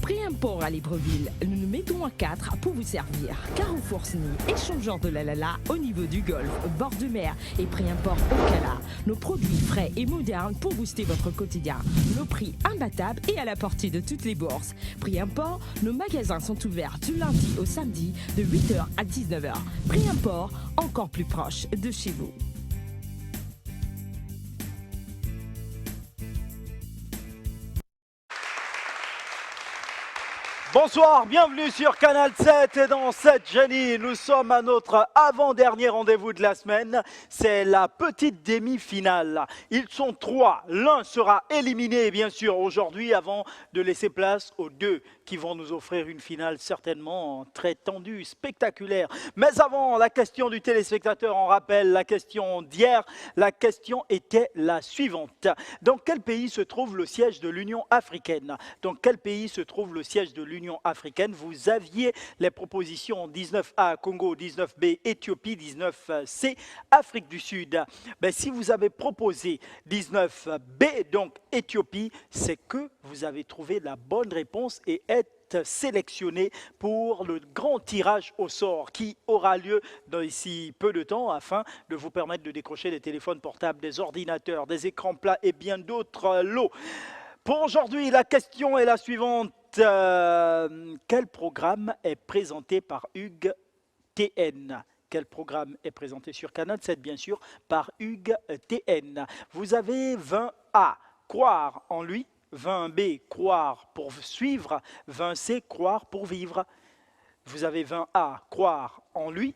Prix Import à Libreville, nous nous mettons à 4 pour vous servir. Carrefour Sny, échangeur de la au niveau du golfe, bord de mer et Prix Import au Cala. Nos produits frais et modernes pour booster votre quotidien. Nos prix imbattables et à la portée de toutes les bourses. Prix Import, nos magasins sont ouverts du lundi au samedi de 8h à 19h. Prix Import, encore plus proche de chez vous. Bonsoir, bienvenue sur Canal 7 et dans 7 Génie, nous sommes à notre avant-dernier rendez-vous de la semaine, c'est la petite demi-finale. Ils sont 3, l'un sera éliminé bien sûr aujourd'hui avant de laisser place aux 2 qui vont nous offrir une finale certainement très tendue, spectaculaire. Mais avant, la question du téléspectateur, on rappelle la question d'hier, la question était la suivante. Dans quel pays se trouve le siège de l'Union africaine? Dans quel pays se trouve le siège de l'Union africaine? Vous aviez les propositions 19A, Congo, 19B, Éthiopie, 19C, Afrique du Sud. Ben, si vous avez proposé 19B, donc Éthiopie, c'est que vous avez trouvé la bonne réponse et êtes sélectionné pour le grand tirage au sort qui aura lieu d'ici peu de temps afin de vous permettre de décrocher des téléphones portables, des ordinateurs, des écrans plats et bien d'autres lots. Pour aujourd'hui, la question est la suivante. Quel programme est présenté par Hugues TN? Quel programme est présenté sur Canal 7, bien sûr, par Hugues TN? Vous avez 20A, croire en lui. 20B, croire pour suivre. 20C, croire pour vivre. Vous avez 20A, croire en lui.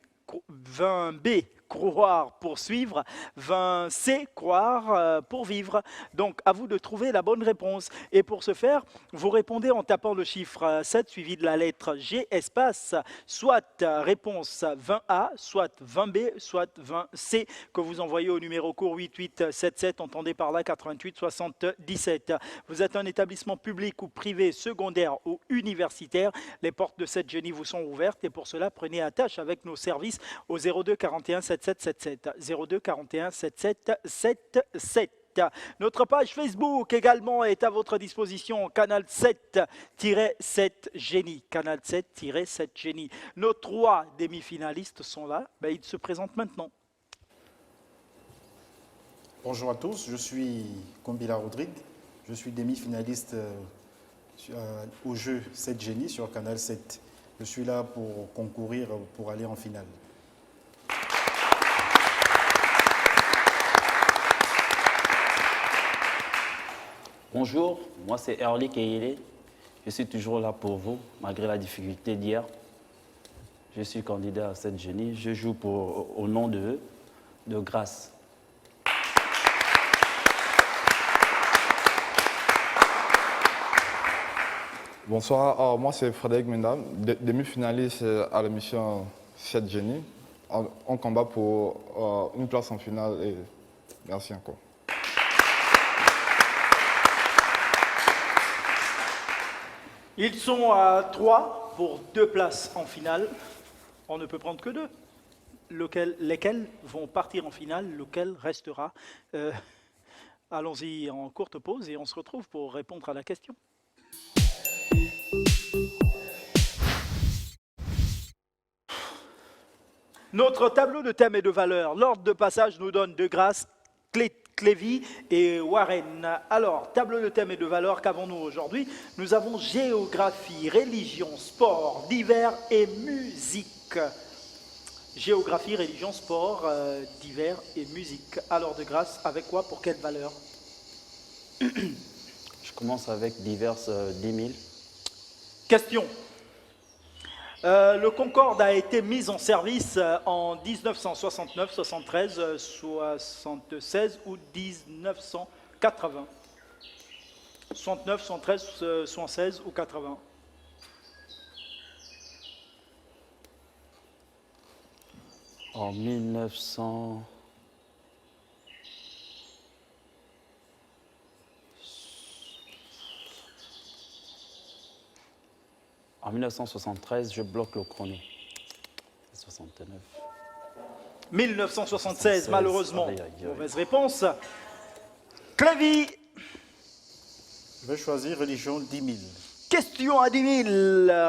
20B, croire pour suivre. 20C, croire pour vivre. Donc, à vous de trouver la bonne réponse. Et pour ce faire, vous répondez en tapant le chiffre 7 suivi de la lettre G, espace, soit réponse 20A, soit 20B, soit 20C, que vous envoyez au numéro court 8877, entendez par là 88 77. Vous êtes un établissement public ou privé, secondaire ou universitaire. Les portes de 7 Génie vous sont ouvertes et pour cela, prenez attache avec nos services au 02 41 7777. 02 41 7777. Notre page Facebook également est à votre disposition, Canal 7-7 Génie. Canal 7-7 Génie. Nos 3 demi-finalistes sont là, ben, ils se présentent maintenant. Bonjour à tous, je suis Kombila Rodrigue, je suis demi-finaliste au jeu 7 Génie sur Canal 7. Je suis là pour concourir, pour aller en finale. Bonjour, moi c'est Erli Keyele. Je suis toujours là pour vous, malgré la difficulté d'hier. Je suis candidat à 7 Génie. Je joue au nom de Grâce. Bonsoir, moi c'est Frédéric Mendam, demi-finaliste à l'émission 7 Génie. On combat pour une place en finale et merci encore. Ils sont à 3 pour 2 places en finale. On ne peut prendre que 2. Lesquels vont partir en finale, lequel restera. Allons-y en courte pause et on se retrouve pour répondre à la question. Notre tableau de thèmes et de valeurs, l'ordre de passage nous donne De Grâce, Clévy et Warren. Alors, tableau de thèmes et de valeurs, qu'avons-nous aujourd'hui? Nous avons géographie, religion, sport, divers et musique. Géographie, religion, sport, divers et musique. Alors, De Grâce, avec quoi, pour quelle valeur? Je commence avec diverses 10 000. Question. Le Concorde a été mis en service en 1969, 73, 76 ou 1980. 69, 73, 76 ou 80. En 1900... En 1973, je bloque le chrono. 69. 1976, malheureusement. Aïe, aïe, aïe. Mauvaise réponse. Clévy. Je vais choisir religion 10 000. Question à 10 000.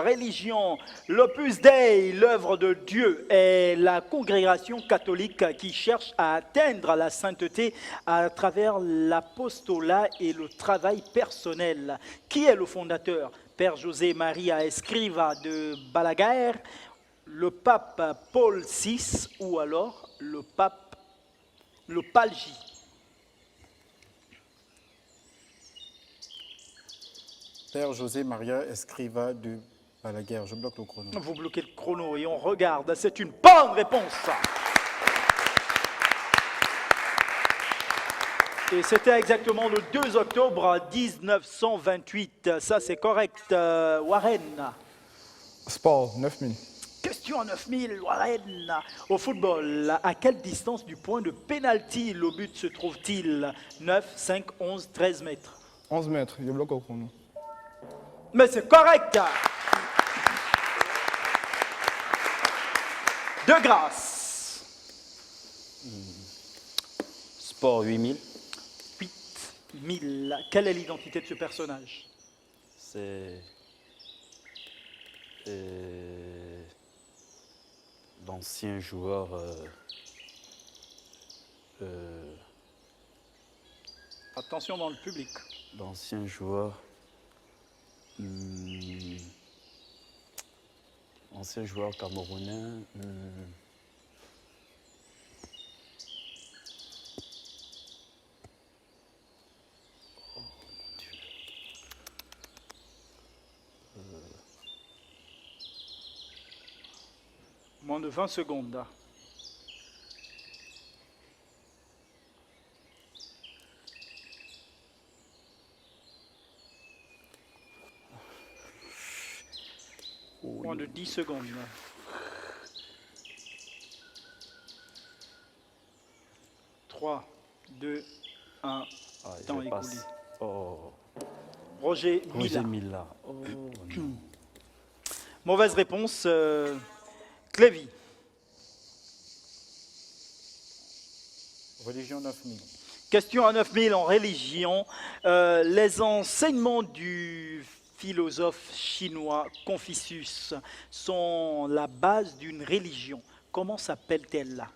Religion. L'Opus Dei, l'œuvre de Dieu, est la congrégation catholique qui cherche à atteindre la sainteté à travers l'apostolat et le travail personnel. Qui est le fondateur? Père José Maria Escriva de Balaguer, le pape Paul VI ou alors le Palgi? Père José Maria Escriva de Balaguer. Je bloque le chrono. Vous bloquez le chrono et on regarde. C'est une bonne réponse. Et c'était exactement le 2 octobre 1928. Ça, c'est correct. Warren. Sport, 9000. Question à 9000, Warren. Au football, à quelle distance du point de pénalty le but se trouve-t-il? 9, 5, 11, 13 mètres. 11 mètres, je bloque au chrono. Mais c'est correct. De grâce. Sport 8000. 8000. Quelle est l'identité de ce personnage? C'est d'anciens joueurs Attention dans le public. d'anciens joueurs anciens joueurs camerounais. Oh, mon Dieu. Moins de 20 secondes. Moins de 10 secondes. 3, 2, 1. Ah, Temps je écoulé. passe. Oh, Roger Roger Mila. Mila. Oh, non. Mauvaise réponse. Clévy. Religion 9000. Question à 9000 en religion. Les enseignements du philosophe chinois Confucius sont la base d'une religion. Comment s'appelle-t-elle?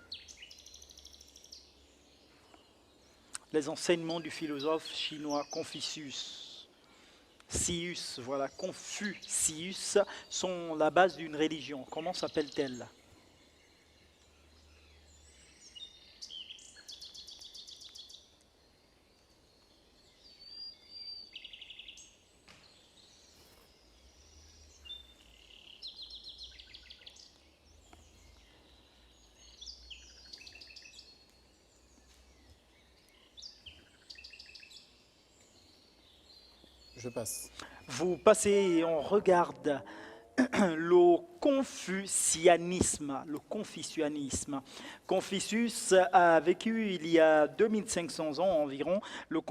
Les enseignements du philosophe chinois Confucius. Voilà, Confucius sont la base d'une religion. Comment s'appelle-t-elle? Je passe. Vous passez et on regarde le confucianisme. Le confucianisme. Confucius a vécu il y a 2500 ans environ. Le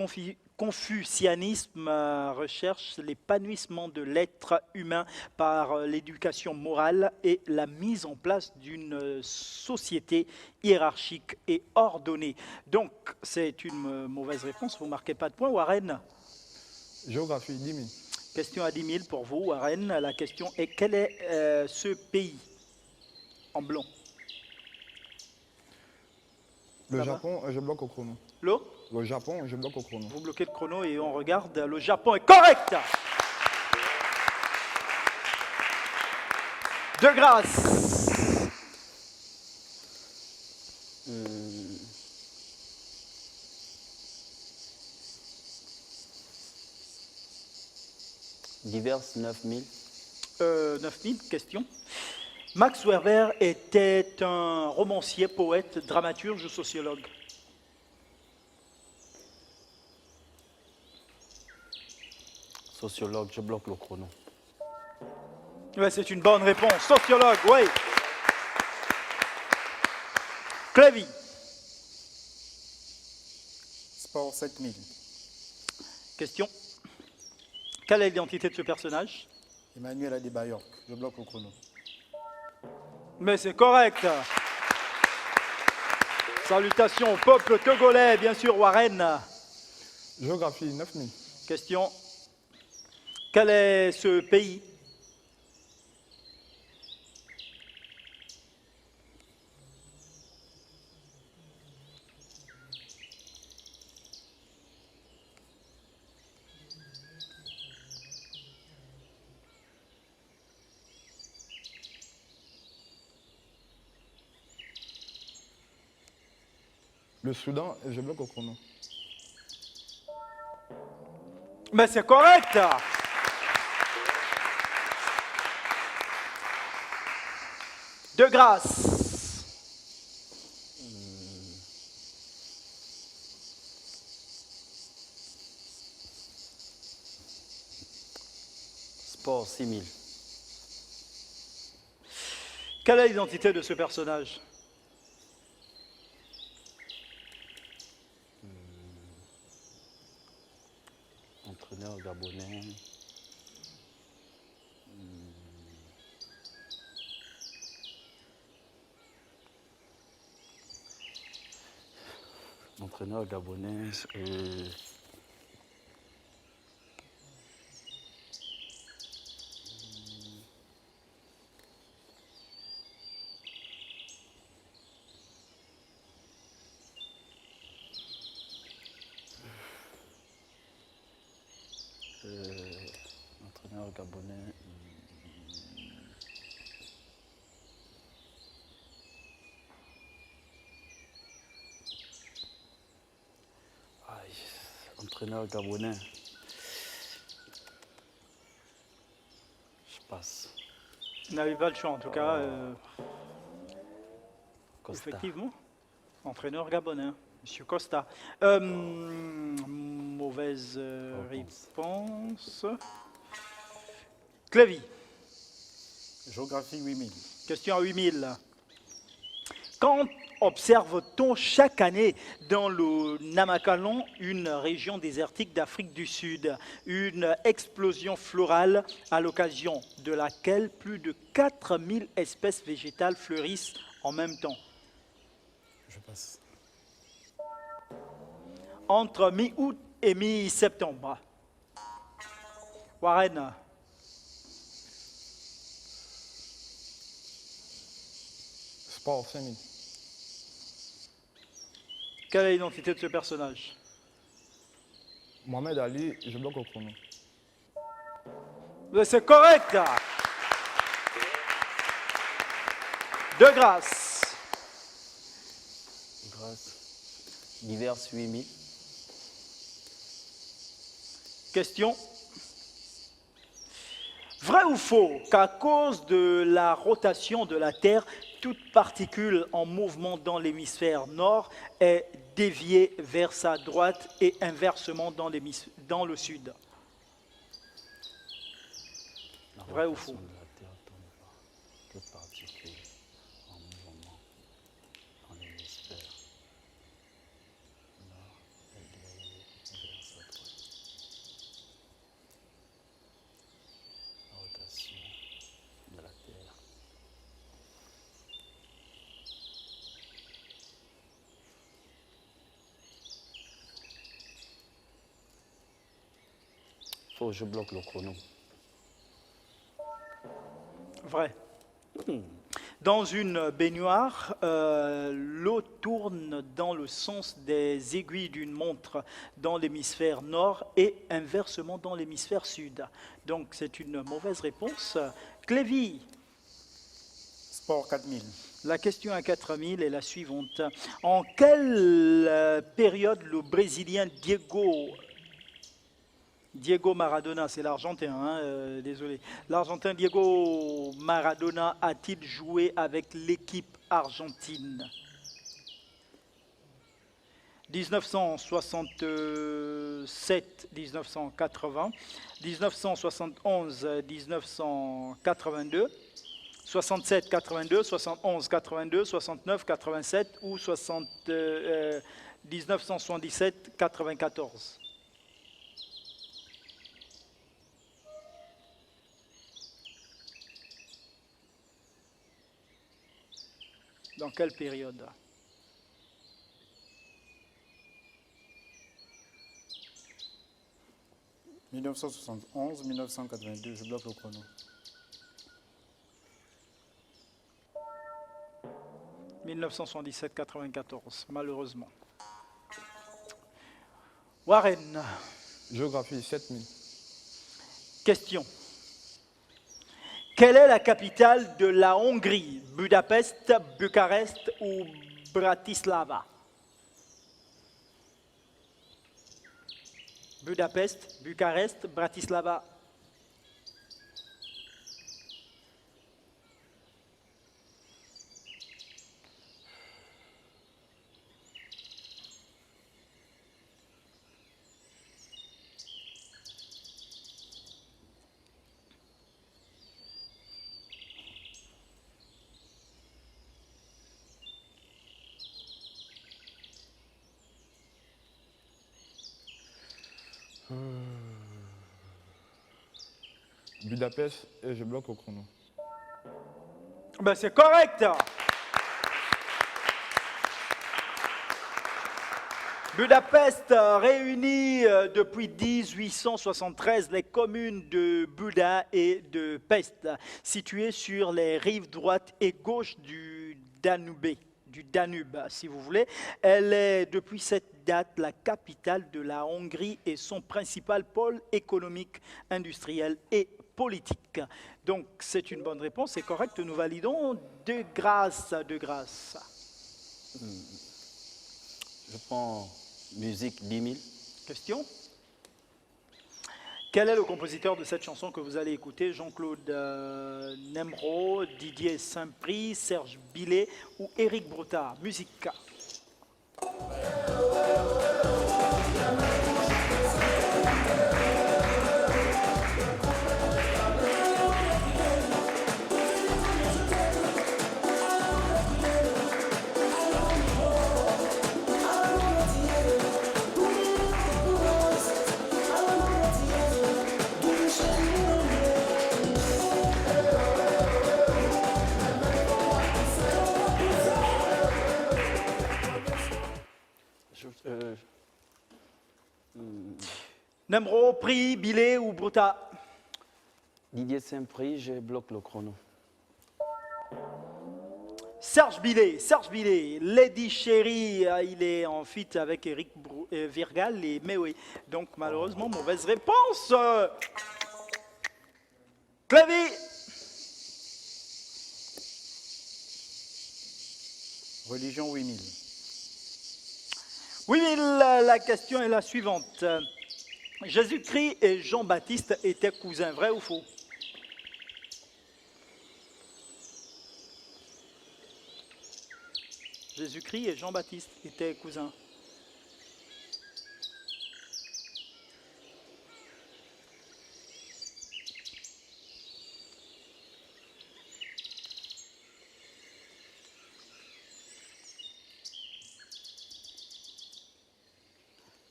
confucianisme recherche l'épanouissement de l'être humain par l'éducation morale et la mise en place d'une société hiérarchique et ordonnée. Donc, c'est une mauvaise réponse. Vous ne marquez pas de point, Warren. Géographie, 10 000. Question à 10 000 pour vous, Warren. La question est, quel est ce pays? En blanc. Le Ça va? Japon, je bloque au chrono. Le Le Japon, je bloque au chrono. Vous bloquez le chrono et on regarde. Le Japon est correct. De grâce. Diverses 9000. 9000, question. Max Weber était un romancier, poète, dramaturge, sociologue. Sociologue, je bloque le chrono. Ouais, c'est une bonne réponse. Sociologue, oui. Clévy. Sport 7000. Question. Quelle est l'identité de ce personnage? Emmanuel Adebayor. Je bloque le chrono. Mais c'est correct. Salutations au peuple togolais, bien sûr, Warren. Géographie, 9000. Question. Quel est ce pays? Le Soudan, et je bloque au chrono. Mais c'est correct. De grâce. Sport 6000. Quelle est l'identité de ce personnage? Entraîneur gabonais. Entraîneur gabonais. Entraîneur gabonais. Aïe, entraîneur gabonais. Je passe. Vous n'avez pas le choix en tout cas. Costa. Effectivement. Entraîneur gabonais, Monsieur Costa. Mauvaise réponse. Clévy, Géographie 8000. question à 8000. Quand observe-t-on chaque année dans le Namakalon, une région désertique d'Afrique du Sud, une explosion florale à l'occasion de laquelle plus de 4000 espèces végétales fleurissent en même temps? Je passe. Entre mi-août et mi-septembre. Warren, Sport 5000. quelle est l'identité de ce personnage? Mohamed Ali, je bloque au chrono. C'est correct. De grâce. Grâce. Divers 8000. Question. Vrai ou faux qu'à cause de la rotation de la Terre, toute particule en mouvement dans l'hémisphère nord est déviée vers sa droite et inversement dans le sud? La Vrai ou rotation faux? de la Terre tourne par toute particule en mouvement dans l'hémisphère nord et déviée vers sa droite. La rotation de la Terre. Faut que je bloque le chrono. Vrai. Dans une baignoire, l'eau tourne dans le sens des aiguilles d'une montre dans l'hémisphère nord et inversement dans l'hémisphère sud. Donc c'est une mauvaise réponse. Clévy, Sport 4000. la question à 4000 est la suivante. En quelle période le Brésilien Diego Maradona, c'est l'Argentin, hein, désolé. L'Argentin Diego Maradona a-t-il joué avec l'équipe argentine? 1967-1980, 1971-1982, 67-82, 71-82, 69-87 ou 1977-94. Dans quelle période? 1971, 1982, je bloque le chrono. 1977-94, malheureusement. Warren, Géographie, 7000. question. Quelle est la capitale de la Hongrie? Budapest, Bucarest ou Bratislava? Budapest, Bucarest, Bratislava. Budapest et je bloque au chrono. Ben, c'est correct. Budapest réunit depuis 1873 les communes de Buda et de Pest, situées sur les rives droite et gauche du Danube, si vous voulez. Elle est depuis cette date la capitale de la Hongrie et son principal pôle économique, industriel et politique. Donc c'est une bonne réponse, c'est correct, nous validons de grâce, de grâce. Je prends musique 10 000. Question. Quel est le compositeur de cette chanson que vous allez écouter? Jean-Claude Nemro, Didier Saint-Prix, Serge Billet ou Éric Bruta? Musique. Nemro, Prix, Billet ou Bruta? Didier Saint-Prix, je bloque le chrono. Serge Billet, Lady Chérie, il est en feat avec Eric Virgal et Mewe. Donc malheureusement, mauvaise réponse. Clavier. Religion 8000. 8000, la question est la suivante. Jésus-Christ et Jean-Baptiste étaient cousins, vrai ou faux? Jésus-Christ et Jean-Baptiste étaient cousins.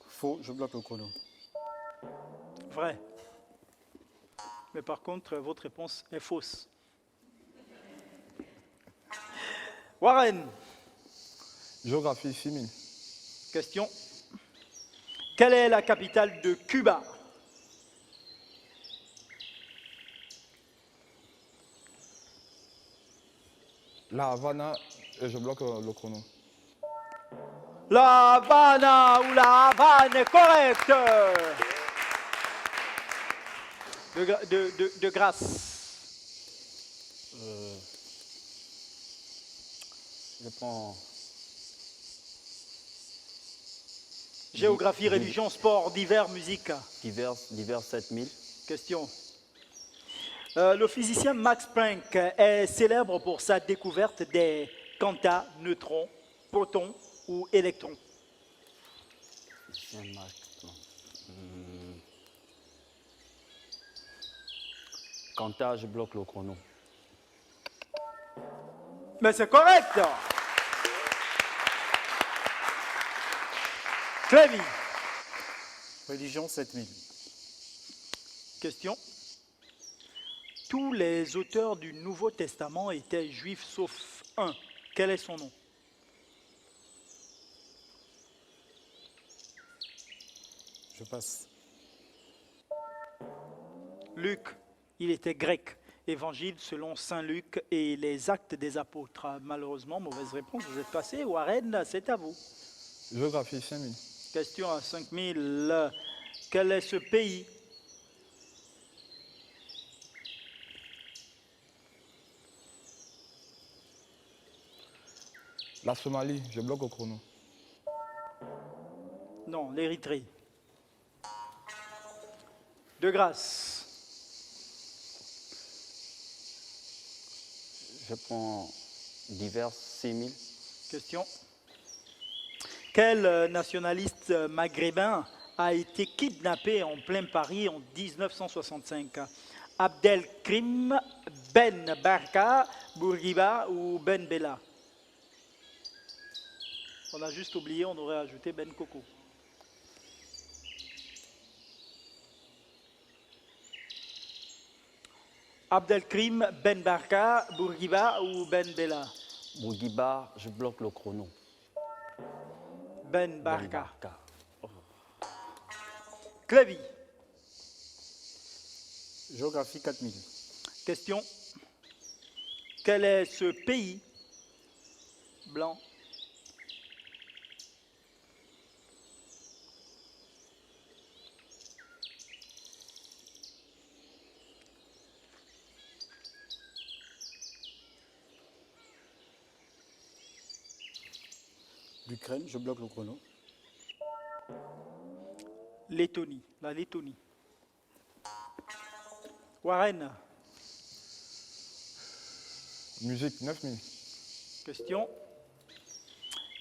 Faux, je bloque le chrono. Vrai. Mais par contre, votre réponse est fausse. Warren, Géographie, 6000. question. Quelle est la capitale de Cuba? La Havana et je bloque le chrono. La Havana ou la Havane est correcte. De grâce. Je prends Géographie, religion, sport, divers, musique. divers 7000. Question. Le physicien Max Planck est célèbre pour sa découverte des quanta, neutrons, protons ou électrons. Quanta, je bloque le chrono. Mais c'est correct. Clémy. Religion 7000. Question. Tous les auteurs du Nouveau Testament étaient juifs sauf un. Quel est son nom? Je passe. Luc, il était grec. Évangile selon Saint Luc et les actes des apôtres. Malheureusement, mauvaise réponse, vous êtes passé. Warren, c'est à vous. Géographie, 5000. Question à 5000. Quel est ce pays? La Somalie, je bloque au chrono. Non, l'Érythrée. De grâce. Je prends divers 6000. Question. Quel nationaliste maghrébin a été kidnappé en plein Paris en 1965? Abdelkrim Ben Barka, Bourguiba ou Ben Bella? On a juste oublié, on aurait ajouté Ben Coco. Abdelkrim Ben Barka, Bourguiba ou Ben Bella? Bourguiba, je bloque le chrono. Ben Ben Barka. Barka. Clévy. Géographie 4000. Question. Quel est ce pays blanc? L'Ukraine, je bloque le chrono. Lettonie, la Lettonie. Warren, Musique, 9000. question.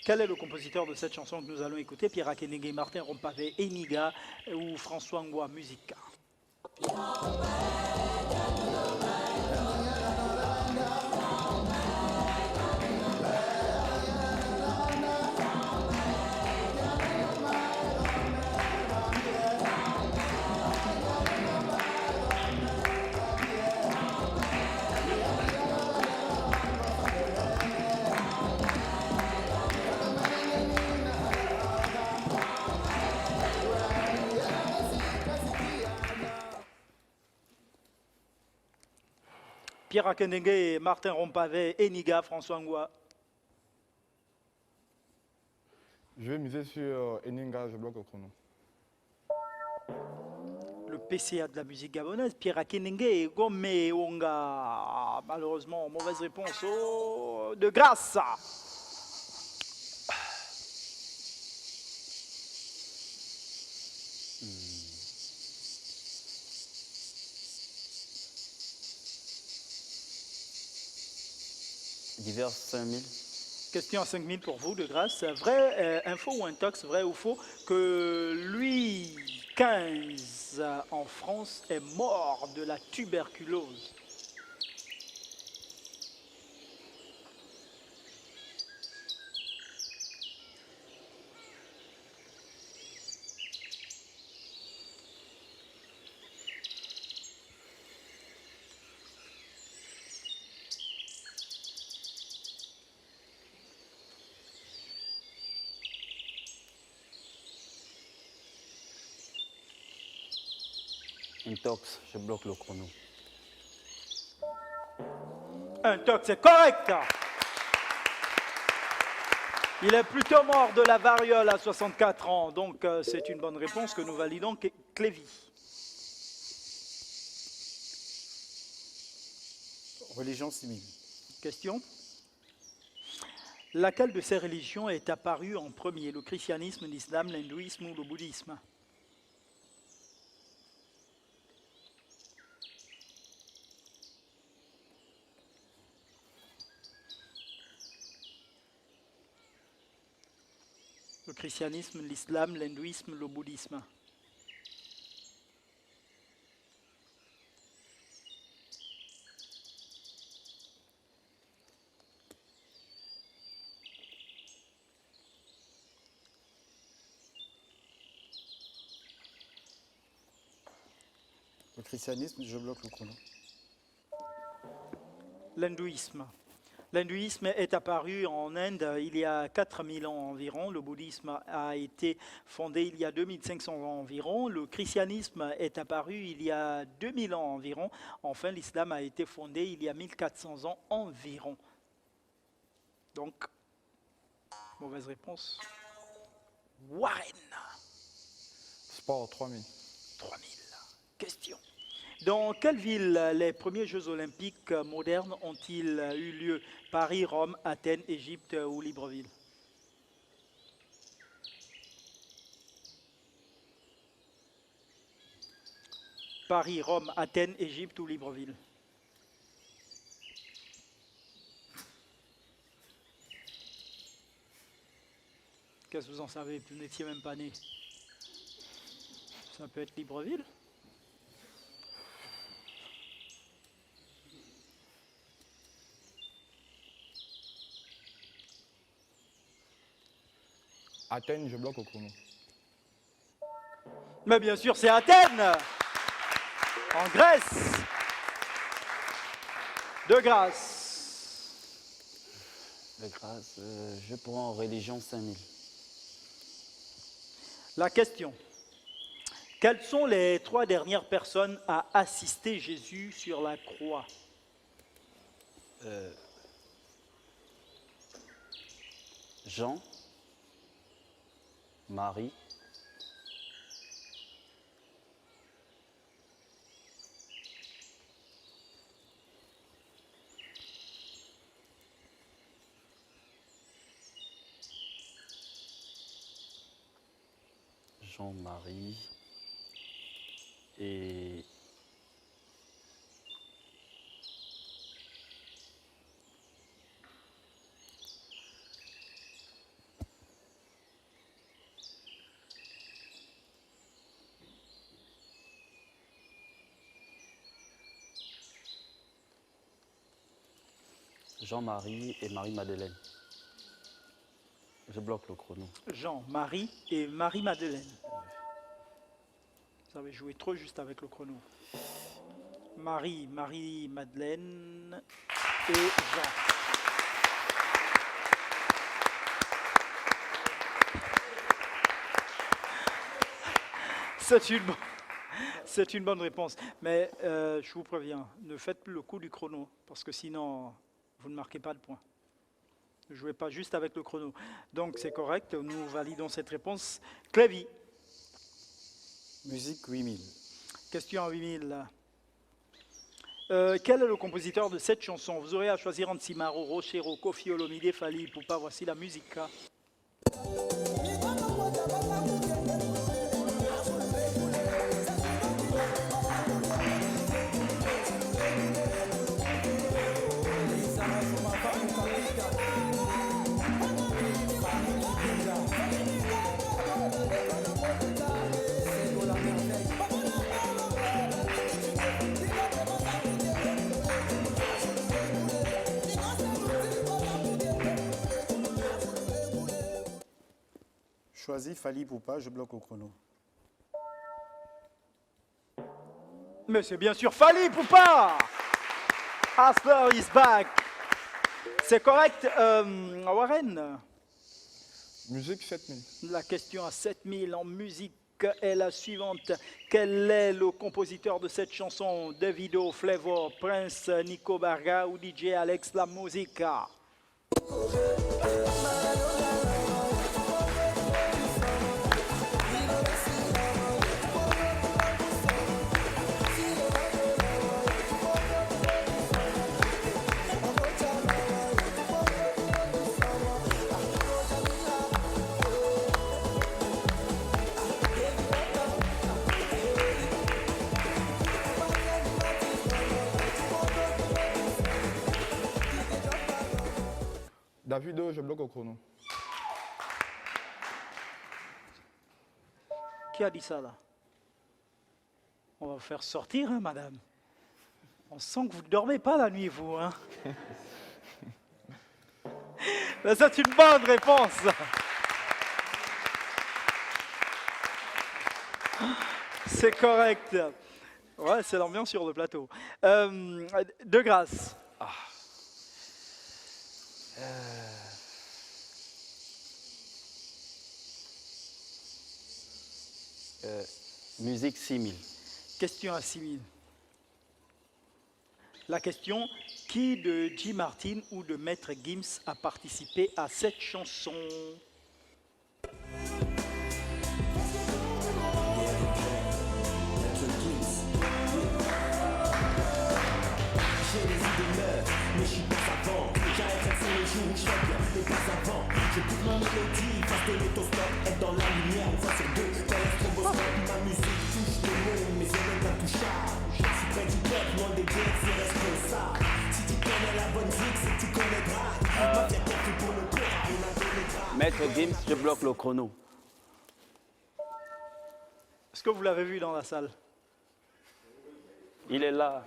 Quel est le compositeur de cette chanson que nous allons écouter? Pierre Akenege, Martin Rompavé, Eniga ou François Ngoua, musique? Pierre Akenege, Martin Rompavé, Eniga, François Ngoua. Je vais miser sur Eninga, je bloque au chrono. Le PCA de la musique gabonaise, Pierre Akenenge, Gome Onga. Malheureusement, mauvaise réponse. Oh, de grâce. Divers 5000. Question à 5000 pour vous, de grâce. Vrai, info ou intox, vrai ou faux, que Louis XV en France est mort de la tuberculose? Intox, je bloque le chrono. Intox, c'est correct. Il est plutôt mort de la variole à 64 ans, donc c'est une bonne réponse que nous validons. Clévy. Religion 6000. Question. Laquelle de ces religions est apparue en premier? Le christianisme, l'islam, l'hindouisme ou le bouddhisme? Le christianisme, l'islam, l'hindouisme, le bouddhisme. Le christianisme, je bloque le chrono. L'hindouisme. L'hindouisme est apparu en Inde il y a 4000 ans environ. Le bouddhisme a été fondé il y a 2500 ans environ. Le christianisme est apparu il y a 2000 ans environ. Enfin, l'islam a été fondé il y a 1400 ans environ. Donc, mauvaise réponse. Warren. Sport, 3000. 3000. Question. Dans quelle ville les premiers Jeux olympiques modernes ont-ils eu lieu? Paris, Rome, Athènes, Égypte ou Libreville? Paris, Rome, Athènes, Égypte ou Libreville? Qu'est-ce que vous en savez? Vous n'étiez même pas né. Ça peut être Libreville? Athènes, je bloque au chrono. Mais bien sûr, c'est Athènes, en Grèce. De grâce. De grâce, je prends en religion 5000. La question. Quelles sont les 3 dernières personnes à assister Jésus sur la croix? Jean, Marie, Jean-Marie et Jean-Marie et Marie-Madeleine. Je bloque le chrono. Jean, Marie et Marie-Madeleine. Vous avez joué trop juste avec le chrono. Marie, Marie-Madeleine et Jean. C'est une bonne réponse. Mais je vous préviens, ne faites plus le coup du chrono, parce que sinon, vous ne marquez pas de points. Ne jouez pas juste avec le chrono. Donc c'est correct, nous validons cette réponse. Clévy. Musique 8000. Question à 8000. Quel est le compositeur de cette chanson? Vous aurez à choisir entre Simaro, Rochero, Kofi Olomide, Fally Ipupa. Voici la musique. Choisis Fally Ipupa, je bloque au chrono. Mais c'est bien sûr Fally Ipupa. Hustler is back. C'est correct, Warren. Musique, 7000. La question à 7000 en musique est la suivante. Quel est le compositeur de cette chanson? Davido, Flavor, Prince, Nico Barga ou DJ Alex La Musica? Davido, je bloque au chrono. Qui a dit ça là? On va vous faire sortir, hein, madame. On sent que vous ne dormez pas la nuit, vous. Hein. Mais c'est une bonne réponse. C'est correct. Ouais, c'est l'ambiance sur le plateau. De grâce. Musique 6000. Question à 6000. La question, qui de J. Martin ou de Maître Gims a participé à cette chanson? Maître Gims, je bloque le chrono. Est-ce que vous l'avez vu dans la salle? Il est là.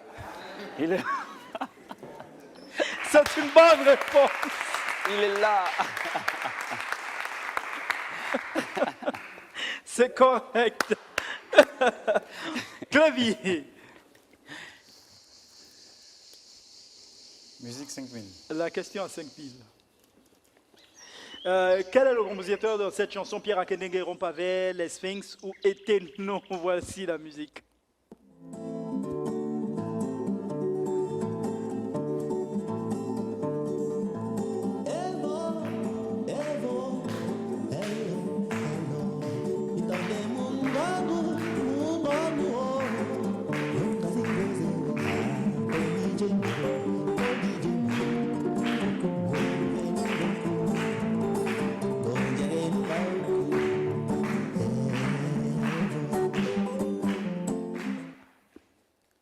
Il est, C'est une bonne réponse. il est là. C'est correct. Clavier. Musique 5000. La question à 5000. Quel est le compositeur de cette chanson? Pierre Akenenge, Rompavel, Les Sphinx ou Eterno? Voici la musique.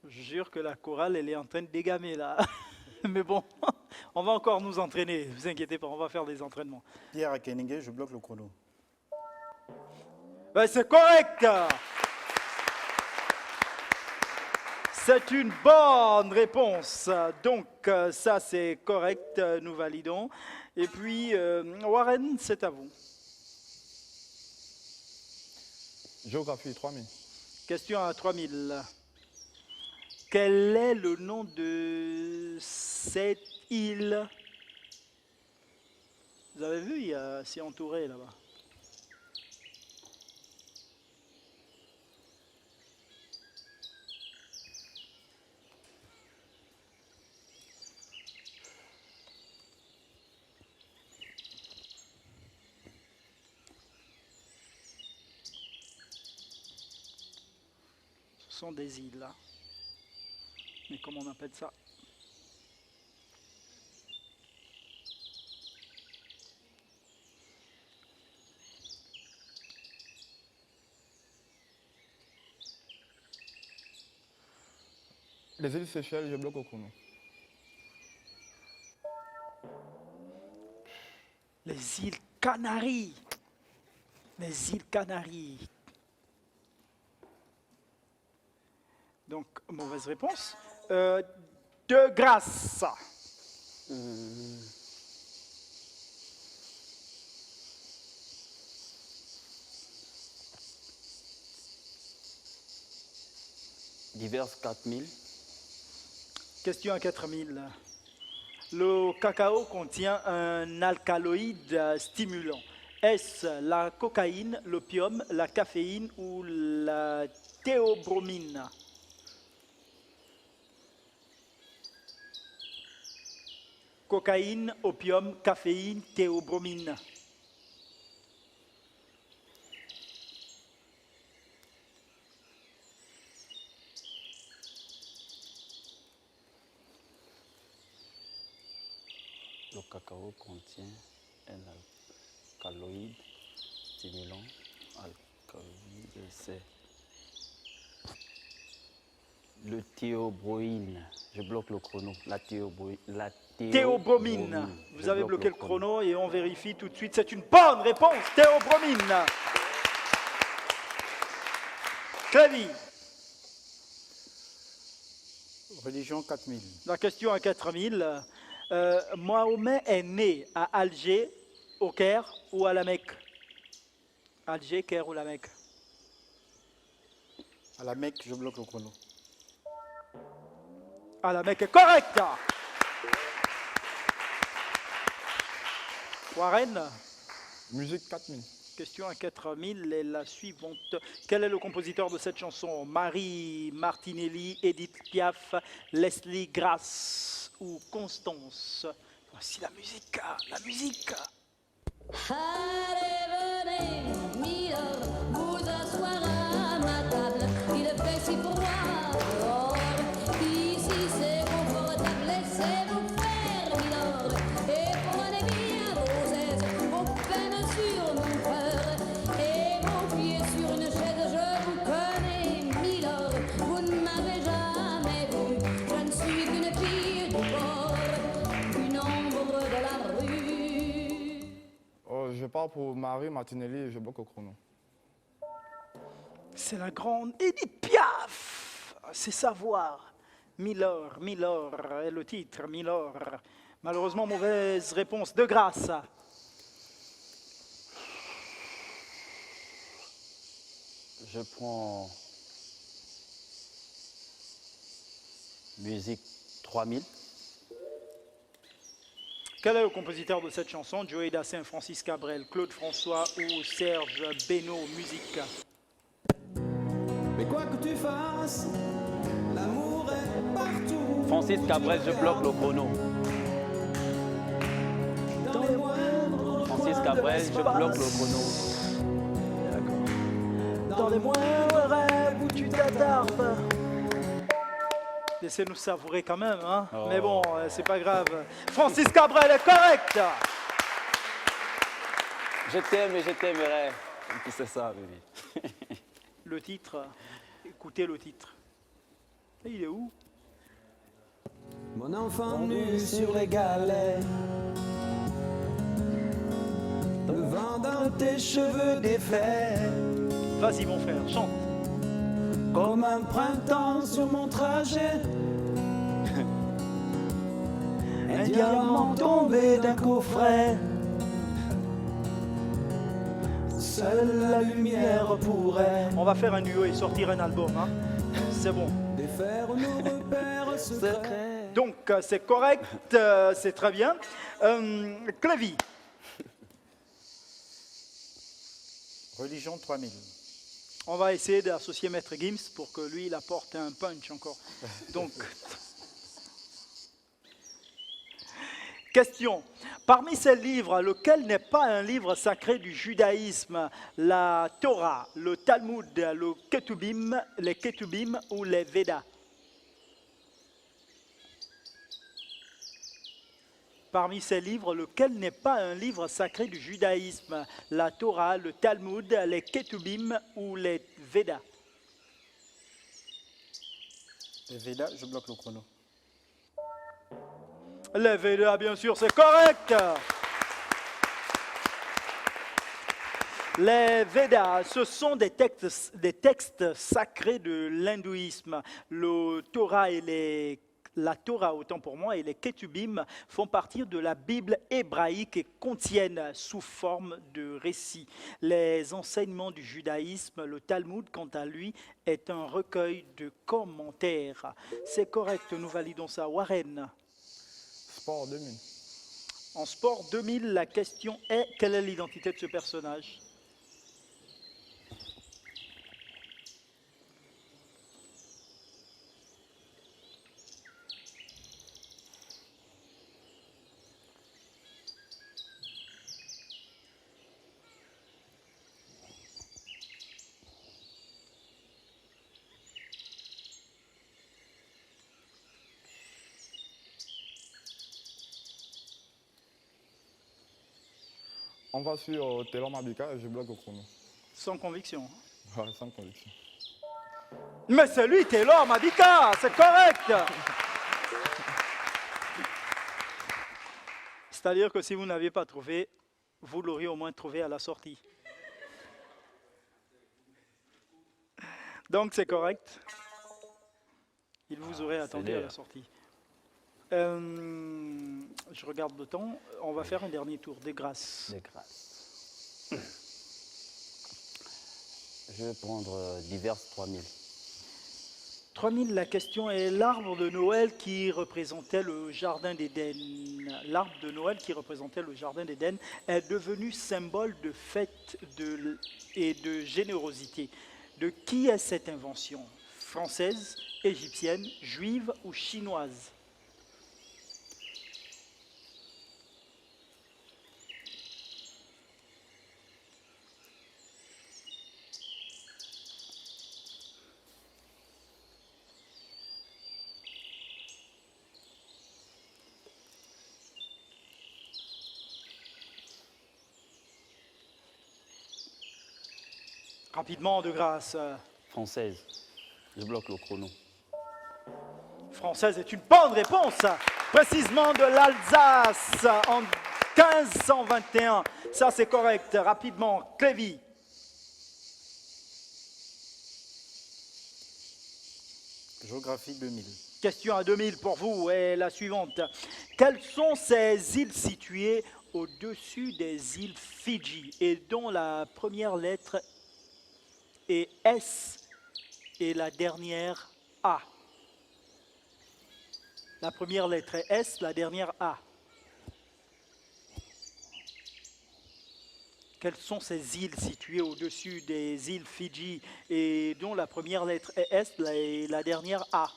Je jure que la chorale, elle est en train de dégamer là. Mais bon, on va encore nous entraîner. Ne vous inquiétez pas, on va faire des entraînements. Pierre Akenenge, je bloque le chrono. Ben, c'est correct. C'est une bonne réponse. Donc, ça, c'est correct. Nous validons. Et puis, Warren, c'est à vous. Géographie 3000. Question à 3000. Quel est le nom de cette île? Vous avez vu, c'est entouré là-bas. Ce sont des îles là. Mais comment on appelle ça? Les îles Seychelles, je bloque au chrono. Les îles Canaries. Les îles Canaries. Donc, mauvaise réponse. De grâce. Diverses 4000. Question à 4000. Le cacao contient un alcaloïde stimulant. Est-ce la cocaïne, l'opium, la caféine ou la théobromine? Cocaïne, opium, caféine, théobromine. Le cacao contient un alcaloïde stimulant. Alcaloïde, c'est le théobromine. Je bloque le chrono. La Théobromine. Vous Je avez bloque bloqué le chrono et on vérifie tout de suite. C'est une bonne réponse. Théobromine. Clavier. Religion 4000. La question à 4000. Mahomet est né à Alger, au Caire ou à la Mecque? Alger, Caire ou la Mecque? À la Mecque, je bloque le chrono. À la Mecque est correct. Warren, Musique 4000. question à 4000 est la suivante. Quel est le compositeur de cette chanson? Marie Martinelli, Edith Piaf, Leslie Grass ou Constance? Voici la musique, la musique. Allez, venez, Milord, vous asseoir à ma table. Il fait si froid dehors. Ici c'est confortable, laissez-vous faire, Milord. Et prenez bien vos aises, vos peines sur mon cœur. Et vos pieds sur une chaise, je vous connais, Milord. Vous ne m'avez jamais vu, je ne suis qu'une fille du port, une ombre de la rue. Oh, je pars pour Marie Martinelli et je bloque au chrono. C'est la grande Edith Piaf. C'est savoir. Milord, Milord est le titre, Milord. Malheureusement, mauvaise réponse de Grasse. Je prends musique 3000. Quel est le compositeur de cette chanson? Joey Dassin, Francis Cabrel, Claude François ou Serge Benoît? Musique. Mais quoi que tu fasses, l'amour est partout. Francis Cabrel, je bloque le chrono. Dans les moindres Francis coins Cabrel, de je bloque le l'espace. chrono. Dans les moindres rêves où tu t'attardes. Laissez-nous savourer quand même, hein. Oh. Mais bon, c'est pas grave. Francis Cabrel est correct. Je t'aime et je t'aimerai. Tu sais ça, baby. Le titre, écoutez le titre. Et il est où? Mon enfant nu sur les galets, le vent dans tes cheveux défaits, Vas-y mon frère, chante. comme un printemps sur mon trajet. Un diamant tombé d'un coffret. Seule la lumière pourrait On va faire un duo et sortir un album, hein. C'est bon. défaire nos repères secrets. Donc c'est correct, c'est très bien. Clévy, Religion 3000. on va essayer d'associer Maître Gims pour que lui il apporte un punch encore. Donc, question. Parmi ces livres, lequel n'est pas un livre sacré du judaïsme? La Torah, le Talmud, le Ketubim, les Ketubim ou les Védas? Parmi ces livres, lequel n'est pas un livre sacré du judaïsme? La Torah, le Talmud, les Ketubim ou les Védas? Les Védas, je bloque le chrono. Les Védas, bien sûr, c'est correct. Les Védas, ce sont des textes sacrés de l'hindouisme. Le Torah et la Torah, autant pour moi, et les Ketubim font partie de la Bible hébraïque et contiennent sous forme de récits. Les enseignements du judaïsme, le Talmud, quant à lui, est un recueil de commentaires. C'est correct, nous validons ça. Warren. Sport 2000. En sport 2000, la question est, quelle est l'identité de ce personnage? On va sur Taylor Mabika et je bloque au chrono. Sans conviction. Ouais, sans conviction. Mais c'est lui, Taylor Mabika, c'est correct. C'est-à-dire que si vous n'aviez pas trouvé, vous l'auriez au moins trouvé à la sortie. Donc c'est correct. Il vous aurait attendu à la sortie. Je regarde le temps. On va faire un dernier tour. Des grâces. Des grâces. Je vais prendre diverses 3000. 3000, la question est l'arbre de Noël qui représentait le jardin d'Éden. L'arbre de Noël qui représentait le jardin d'Éden est devenu symbole de fête et de générosité. De qui est cette invention? Française, égyptienne, juive ou chinoise? Rapidement, de grâce. Française. Je bloque le chrono. Française est une bonne réponse, précisément de l'Alsace en 1521. Ça, c'est correct. Rapidement, Clévy. Géographie 2000. Question à 2000 pour vous est la suivante. Quelles sont ces îles situées au-dessus des îles Fidji et dont la première lettre est S et la dernière A? La première lettre est S, la dernière A. Quelles sont ces îles situées au-dessus des îles Fidji et dont la première lettre est S et la dernière A?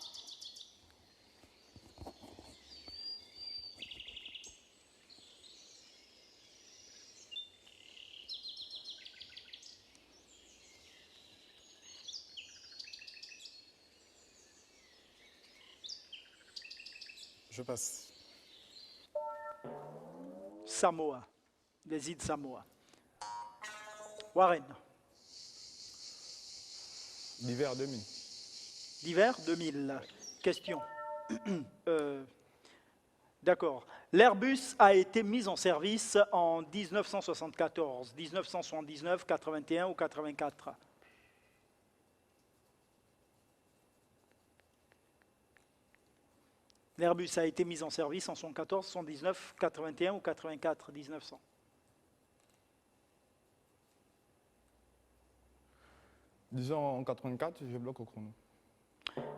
Je passe. Samoa, les îles Samoa. Warren, L'hiver 2000. l'hiver 2000. Question. D'accord. L'Airbus a été mis en service en 1974, 1979, 81 ou 84? L'Airbus a été mis en service en 74, 79, 81 ou 84, 1900? Disons en 84, je bloque au chrono.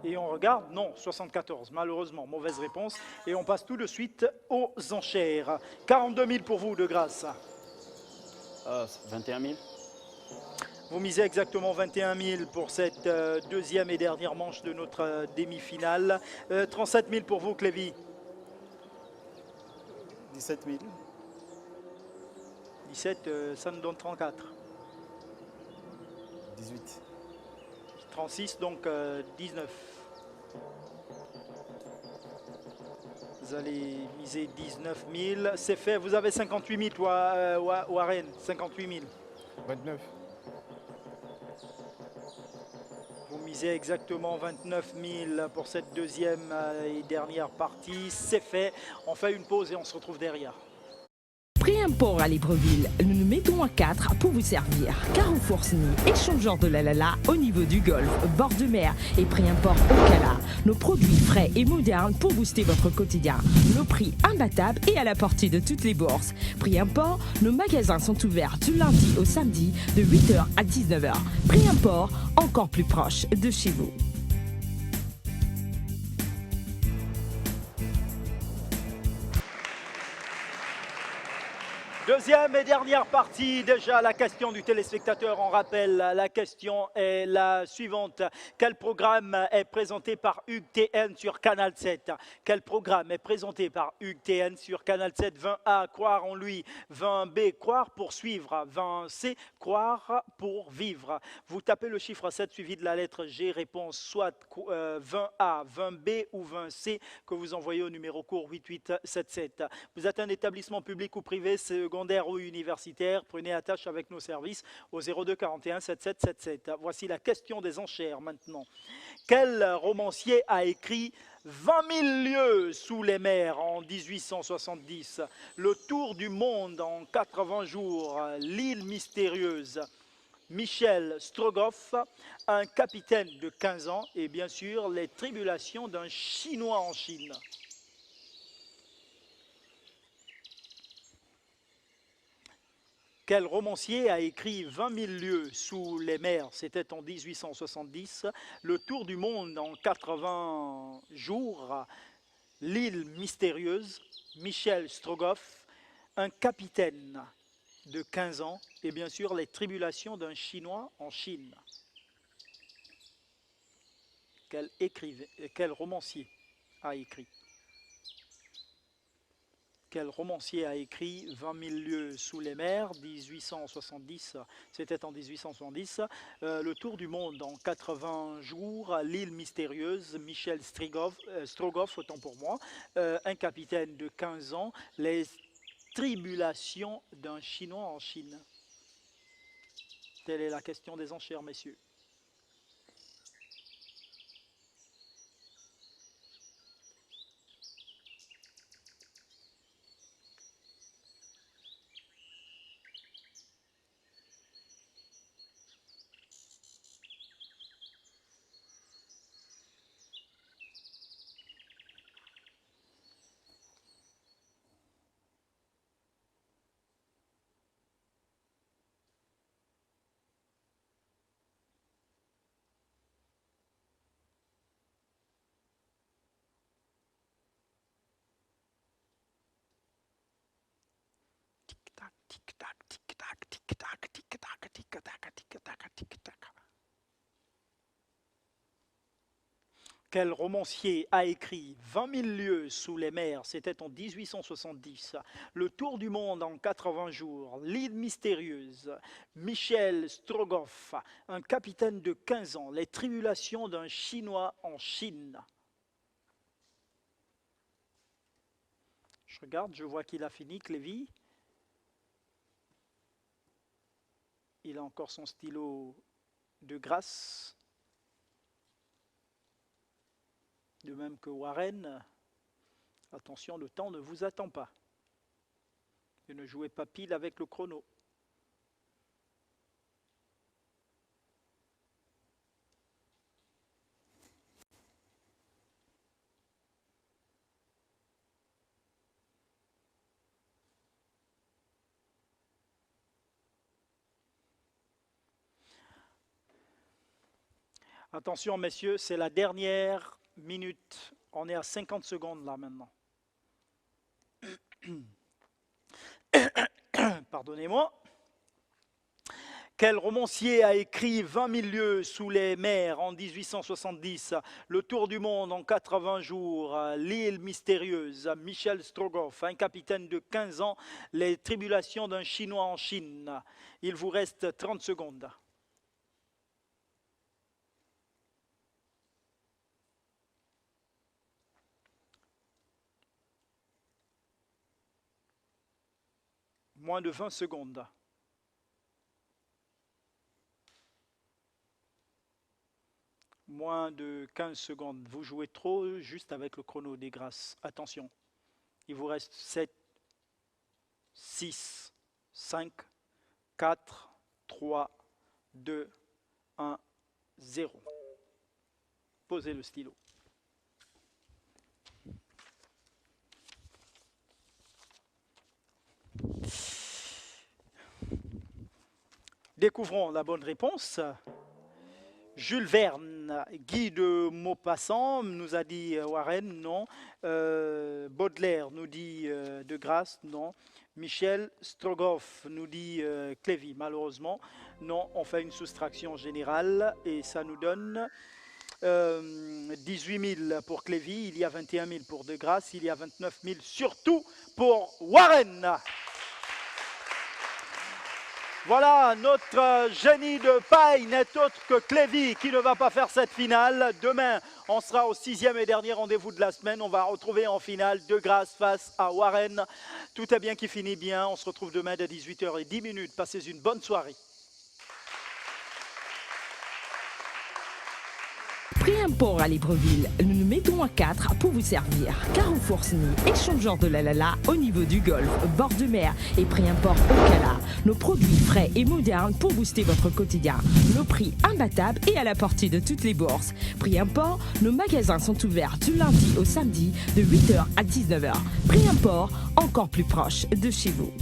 Et on regarde, non, 74, malheureusement, mauvaise réponse. Et on passe tout de suite aux enchères. 42 000 pour vous, de grâce. 21 000. Vous misez exactement 21 000 pour cette deuxième et dernière manche de notre demi-finale. 37 000 pour vous, Clévy. 17 000. 17, ça nous donne 34. 18. 36, donc 19. Vous allez miser 19 000. C'est fait, vous avez 58 000, toi, Warren. 58 000. 29. Vous misez exactement 29 000 pour cette deuxième et dernière partie. C'est fait. On fait une pause et on se retrouve derrière. Pré-import à Libreville, nous nous mettons à 4 pour vous servir. Carrefour Sny, échangeur de la Lala au niveau du golfe, bord de mer et pré-import au Cala. Nos produits frais et modernes pour booster votre quotidien. Nos prix imbattables et à la portée de toutes les bourses. Pré-import, nos magasins sont ouverts du lundi au samedi de 8h à 19h. Pré-import, encore plus proche de chez vous. Deuxième et dernière partie, déjà la question du téléspectateur. On rappelle, la question est la suivante. Quel programme est présenté par Hugues TN sur Canal 7? Quel programme est présenté par Hugues TN sur Canal 7? 20A, croire en lui. 20B, croire pour suivre. 20C, croire pour vivre. Vous tapez le chiffre 7 suivi de la lettre G, réponse soit 20A, 20B ou 20C que vous envoyez au numéro court 8877. Vous êtes un établissement public ou privé, secondaire ou universitaire, prenez attache avec nos services au 02 41 77 77. Voici la question des enchères maintenant. Quel romancier a écrit 20 000 lieues sous les mers en 1870, Le tour du monde en 80 jours, L'île mystérieuse, Michel Strogoff, Un capitaine de 15 ans et bien sûr Les tribulations d'un Chinois en Chine? Quel romancier a écrit 20 000 lieues sous les mers? C'était en 1870. Le tour du monde en 80 jours. L'île mystérieuse. Michel Strogoff. Un capitaine de 15 ans. Et bien sûr, les tribulations d'un Chinois en Chine. Quel romancier a écrit? Quel romancier a écrit 20 000 lieues sous les mers, 1870, c'était en 1870, le tour du monde en 80 jours, l'île mystérieuse, Michel Strogoff, autant pour moi, un capitaine de 15 ans, les tribulations d'un Chinois en Chine. Telle est la question des enchères, messieurs. Tic-tac, tic-tac, tic-tac, tic-tac, tic-tac, tic-tac, tic-tac. Quel romancier a écrit 20 000 lieues sous les mers, c'était en 1870, le tour du monde en 80 jours, l'île mystérieuse, Michel Strogoff, un capitaine de 15 ans, les tribulations d'un Chinois en Chine. Je regarde, je vois qu'il a fini, Clévy. Il a encore son stylo de grâce. De même que Warren. Attention, le temps ne vous attend pas. Et ne jouez pas pile avec le chrono. Attention, messieurs, c'est la dernière minute. On est à 50 secondes là maintenant. Pardonnez-moi. Quel romancier a écrit 20 000 lieues sous les mers en 1870, le tour du monde en 80 jours, l'île mystérieuse, Michel Strogoff, un capitaine de 15 ans, les tribulations d'un Chinois en Chine. Il vous reste 30 secondes. Moins de 20 secondes. Moins de 15 secondes. Vous jouez trop juste avec le chrono des grâces. Attention. Il vous reste 7, 6, 5, 4, 3, 2, 1, 0. Posez le stylo. Découvrons la bonne réponse. Jules Verne, Guy de Maupassant nous a dit Warren, non. Baudelaire nous dit De Grasse, non. Michel Strogoff nous dit Clévy, malheureusement. Non, on fait une soustraction générale et ça nous donne 18 000 pour Clévy, il y a 21 000 pour De Grasse, il y a 29 000 surtout pour Warren. Voilà, notre génie de paille n'est autre que Clévy qui ne va pas faire cette finale. Demain, on sera au 6e et dernier rendez-vous de la semaine. On va retrouver en finale De Grasse face à Warren. Tout est bien qui finit bien. On se retrouve demain à 18h10. Passez une bonne soirée. Pré-import à Libreville, nous nous mettons à 4 pour vous servir. Carrefour SNI, échangeur de la Lala au niveau du golfe, bord de mer et pré-import au Cala. Nos produits frais et modernes pour booster votre quotidien. Nos prix imbattables et à la portée de toutes les bourses. Pré-import, nos magasins sont ouverts du lundi au samedi de 8h à 19h. Pré-import, encore plus proche de chez vous.